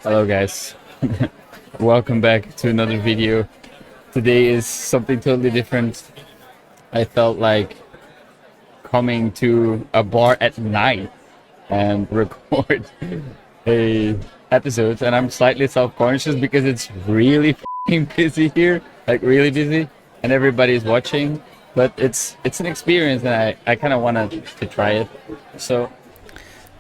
Hello guys, welcome back to another video. Today is something totally different. I felt like coming to a bar at night and record a episode, and I'm slightly self-conscious because it's really f***ing busy here, like really busy, and everybody's watching. But it's an experience, and I kind of wanted to try it. So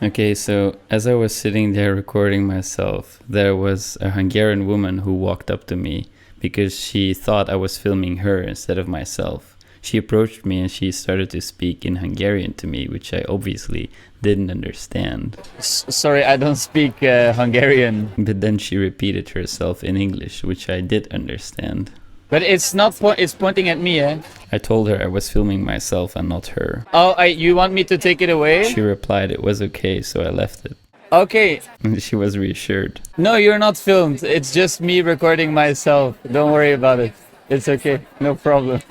okay, so as I was sitting there recording myself, there was a Hungarian woman who walked up to me because she thought I was filming her instead of myself. She approached me and she started to speak in Hungarian to me, which I obviously didn't understand. Sorry, I don't speak Hungarian. But then she repeated herself in English, which I did understand. But it's not, it's pointing at me, eh? I told her I was filming myself and not her. Oh, you want me to take it away? She replied it was okay, so I left it. Okay. She was reassured. No, you're not filmed. It's just me recording myself. Don't worry about it. It's okay. No problem.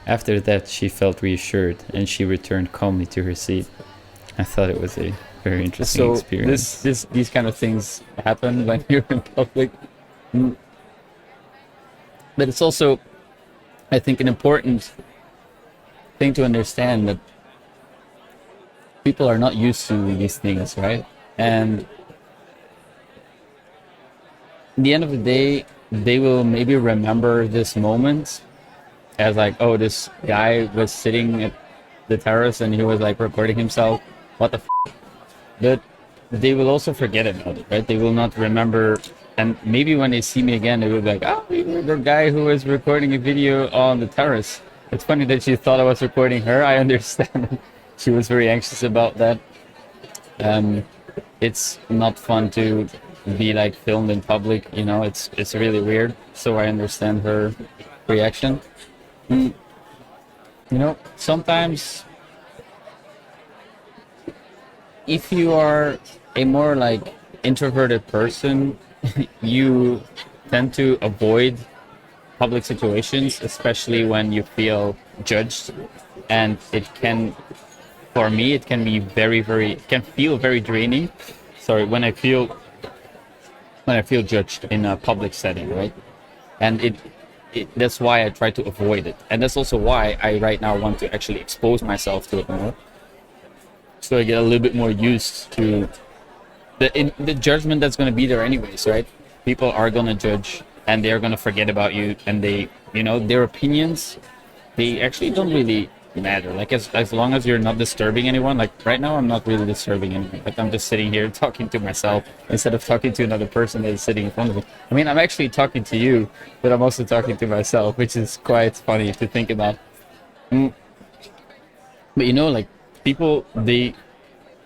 After that, she felt reassured and she returned calmly to her seat. I thought it was a very interesting experience. These kind of things happen when you're in public. But it's also, I think, an important thing to understand that people are not used to these things, right? And at the end of the day, they will maybe remember this moment as like, oh, this guy was sitting at the terrace and he was like recording himself. What the f? But they will also forget about it, right? They will not remember. And maybe when they see me again, they will be like, oh, you're the guy who was recording a video on the terrace. It's funny that she thought I was recording her. I understand. She was very anxious about that. It's not fun to be like filmed in public, you know, it's really weird. So I understand her reaction. You know, sometimes if you are a more like introverted person, you tend to avoid public situations, especially when you feel judged. And it can, for me, it can be it can feel very draining. Sorry, when I feel judged in a public setting, right? And that's why I try to avoid it. And that's also why I right now want to actually expose myself to it more. So I get a little bit more used to the judgment that's going to be there anyways, right? People are going to judge and they're going to forget about you, and they, you know, their opinions, they actually don't really matter. Like as long as you're not disturbing anyone, like right now I'm not really disturbing anyone. Like I'm just sitting here talking to myself instead of talking to another person that is sitting in front of me. I mean, I'm actually talking to you, but I'm also talking to myself, which is quite funny to think about. But you know, like people,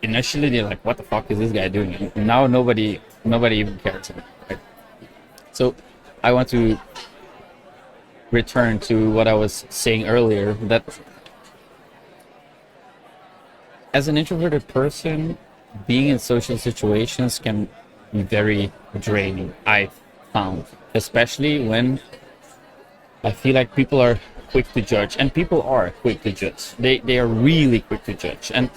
initially they're like, what the fuck is this guy doing? And now nobody even cares, right? So I want to return to what I was saying earlier, that as an introverted person, being in social situations can be very draining, I found, especially when I feel like people are quick to judge, and people are quick to judge. They are really quick to judge, and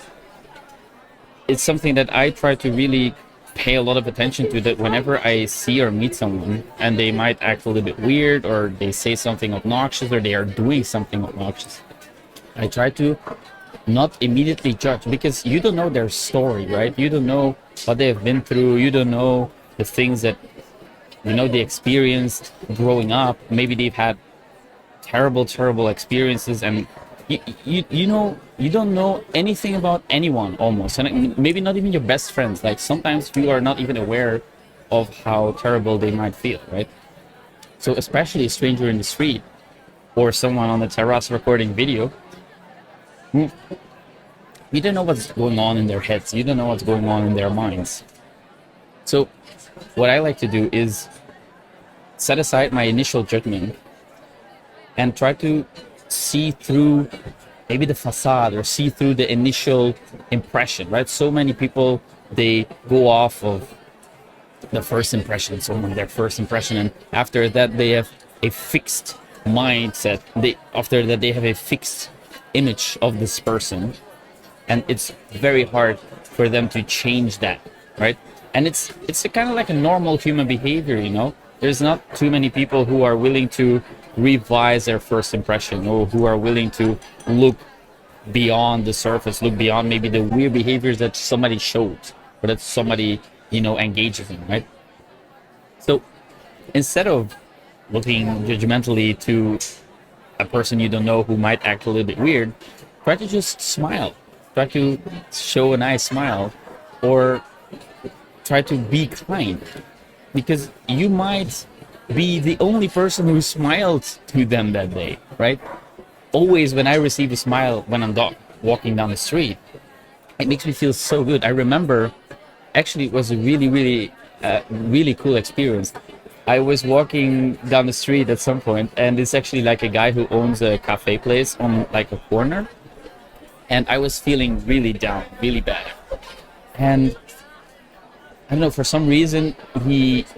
it's something that I try to really pay a lot of attention to, that whenever I see or meet someone and they might act a little bit weird, or they say something obnoxious, or they are doing something obnoxious, I try to not immediately judge, because you don't know their story, right? You don't know what they've been through. You don't know the things that, you know, they experienced growing up. Maybe they've had terrible experiences, and you know, you don't know anything about anyone almost, and maybe not even your best friends. Like sometimes you are not even aware of how terrible they might feel, right? So especially a stranger in the street or someone on the terrace recording video, you don't know what's going on in their heads. You don't know what's going on in their minds. So what I like to do is set aside my initial judgment and try to see through maybe the facade, or see through the initial impression, right? So many people, they go off of the first impression, their first impression, and after that they have a fixed mindset. After that they have a fixed image of this person, and it's very hard for them to change that, right? And it's a kind of like a normal human behavior, you know. There's not too many people who are willing to revise their first impression, or who are willing to look beyond the surface, look beyond maybe the weird behaviors that somebody shows or that somebody, you know, engages in, right? So instead of looking judgmentally to a person you don't know who might act a little bit weird, try to just smile. Try to show a nice smile, or try to be kind, because you might be the only person who smiled to them that day, right? Always when I receive a smile when I'm walking down the street, it makes me feel so good. I remember, actually, it was a really cool experience. I was walking down the street at some point, and it's actually like a guy who owns a cafe place on like a corner, and I was feeling really down, really bad. And I don't know, for some reason,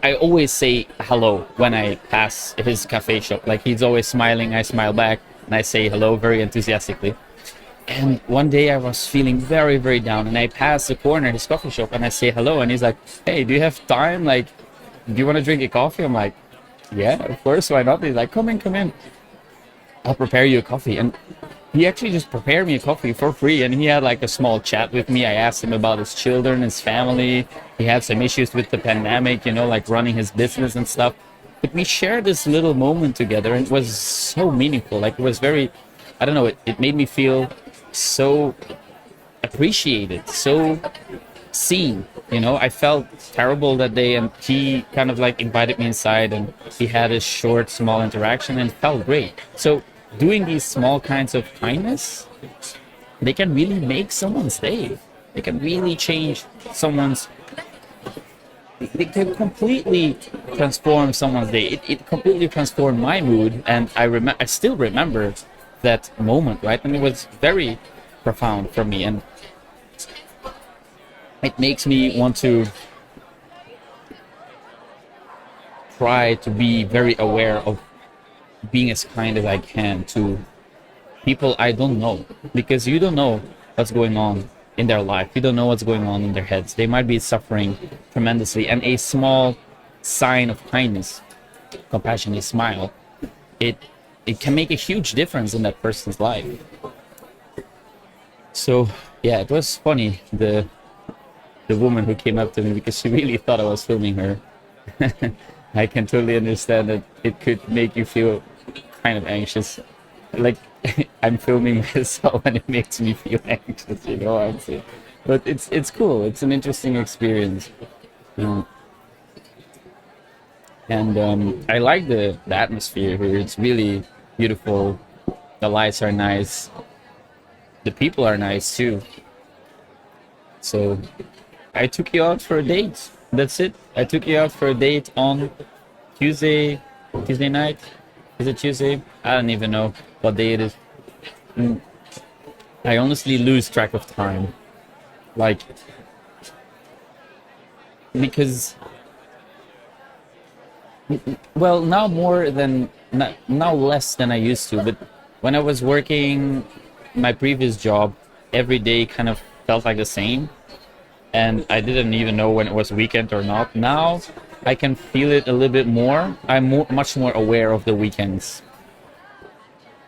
I always say hello when I pass his cafe shop. Like, he's always smiling, I smile back, and I say hello very enthusiastically. And one day I was feeling very, very down, and I passed the corner, his coffee shop, and I say hello, and he's like, "Hey, do you have time? Like, do you want to drink a coffee?" I'm like, "Yeah, of course, why not?" He's like, come in. I'll prepare you a coffee." And he actually just prepared me a coffee for free, and he had like a small chat with me. I asked him about his children, his family. He had some issues with the pandemic, you know, like running his business and stuff. But we shared this little moment together, and it was so meaningful. Like, it was very, I don't know, it made me feel so appreciated, so seen. You know, I felt terrible that day, and he kind of like invited me inside, and he had a short, small interaction, and it felt great. So doing these small kinds of kindness, they can really make someone's day. They can really change someone's, they can completely transform someone's day. It completely transformed my mood, and I still remember that moment, right? And it was very profound for me, and it makes me want to try to be very aware of being as kind as I can to people I don't know, because you don't know what's going on in their life. You don't know what's going on in their heads. They might be suffering tremendously, and a small sign of kindness, compassion, a smile, it can make a huge difference in that person's life. So yeah, it was funny, the woman who came up to me, because she really thought I was filming her. I can totally understand that it could make you feel kind of anxious. Like, I'm filming myself and it makes me feel anxious, you know what I'm saying? But it's cool. It's an interesting experience. And I like the atmosphere here. It's really beautiful. The lights are nice. The people are nice too. So I took you out for a date. That's it. I took you out for a date on Tuesday night. Is it Tuesday? I don't even know what day it is. I honestly lose track of time. Like, because, well, now now less than I used to. But when I was working my previous job, every day kind of felt like the same, and I didn't even know when it was weekend or not. Now I can feel it a little bit more. I'm much more aware of the weekends,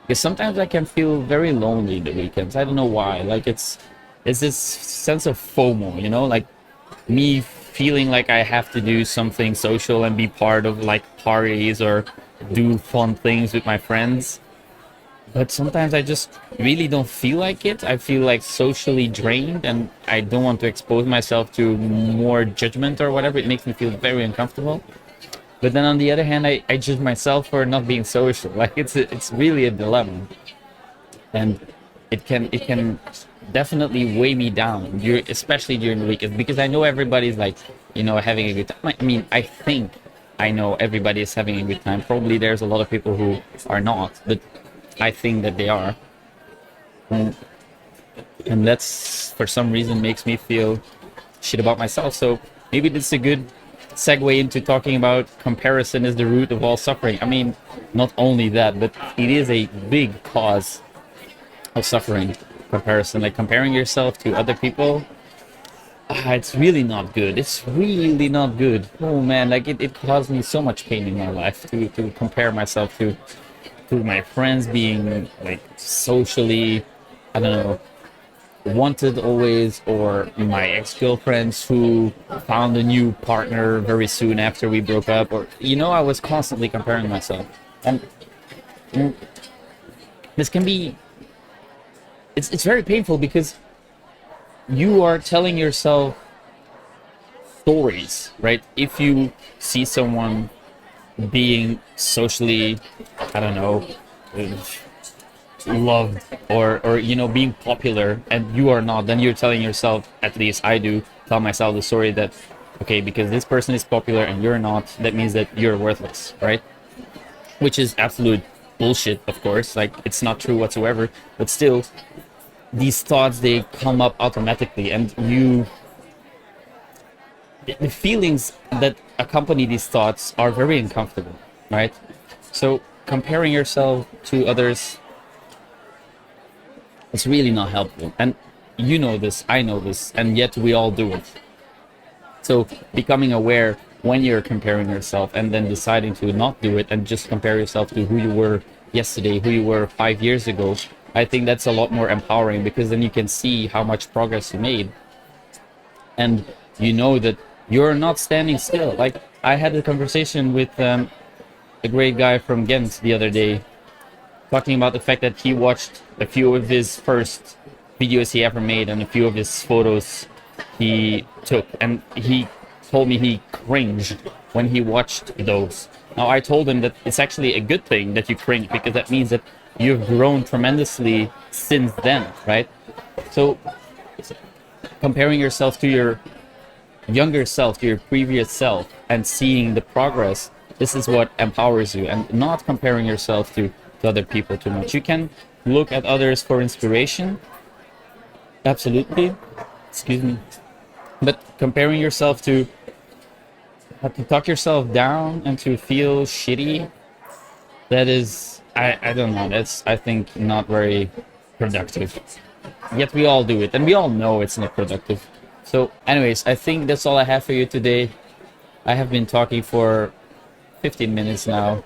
because sometimes I can feel very lonely the weekends. I don't know why. Like, it's this sense of FOMO, you know, like me feeling like I have to do something social and be part of like parties or do fun things with my friends. But sometimes I just really don't feel like it. I feel like socially drained, and I don't want to expose myself to more judgment or whatever. It makes me feel very uncomfortable. But then on the other hand, I judge myself for not being social. Like, it's really a dilemma, and it can definitely weigh me down, especially during the weekends, because I know everybody's like, you know, having a good time. I mean, I think I know everybody is having a good time. Probably there's a lot of people who are not, but I think that they are. And that's, for some reason, makes me feel shit about myself. So maybe this is a good segue into talking about comparison is the root of all suffering. I mean, not only that, but it is a big cause of suffering. comparison, like comparing yourself to other people. It's really not good. It's really not good. Oh man, like it caused me so much pain in my life to compare myself to my friends being like socially, I don't know, wanted always, or my ex-girlfriends who found a new partner very soon after we broke up, or I was constantly comparing myself. And mm, this can be, it's very painful because you are telling yourself stories, right? If you see someone being socially, I don't know, loved, or being popular, and you are not, then you're telling yourself, at least I do tell myself the story that, okay, because this person is popular and you're not, that means that you're worthless, right? Which is absolute bullshit, of course. Like, it's not true whatsoever, but still, these thoughts, they come up automatically, and the feelings that accompany these thoughts are very uncomfortable, right? So comparing yourself to others, it's really not helpful. And you know this, I know this, and yet we all do it. So becoming aware when you're comparing yourself, and then deciding to not do it and just compare yourself to who you were yesterday, who you were 5 years ago, I think that's a lot more empowering, because then you can see how much progress you made. And you know that you're not standing still. Like, I had a conversation with a great guy from Ghent the other day, talking about the fact that he watched a few of his first videos he ever made and a few of his photos he took, and he told me he cringed when he watched those. Now, I told him that it's actually a good thing that you cringe, because that means that you've grown tremendously since then, right? So comparing yourself to your younger self, to your previous self, and seeing the progress, this is what empowers you, and not comparing yourself to other people too much. You can look at others for inspiration, absolutely, excuse me, but comparing yourself to talk yourself down and to feel shitty, that is, I don't know, that's, I think, not very productive. Yet we all do it, and we all know it's not productive. So anyways, I think that's all I have for you today. I have been talking for 15 minutes now,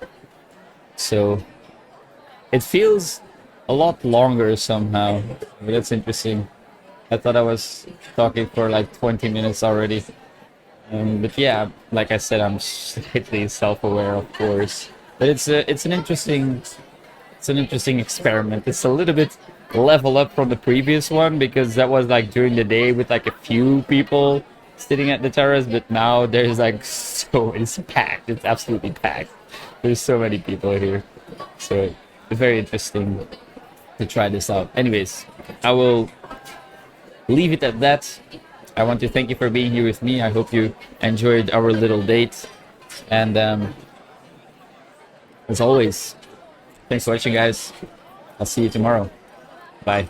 so it feels a lot longer somehow. That's interesting. I thought I was talking for like 20 minutes already. But yeah, like I said, I'm slightly self-aware, of course. But it's an interesting experiment. It's a little bit level up from the previous one, because that was like during the day with like a few people sitting at the terrace, but now there's like, so it's packed. It's absolutely packed. There's so many people here. So it's very interesting to try this out. Anyways, I will leave it at that. I want to thank you for being here with me. I hope you enjoyed our little date. And as always, thanks for watching, guys. I'll see you tomorrow. Bye.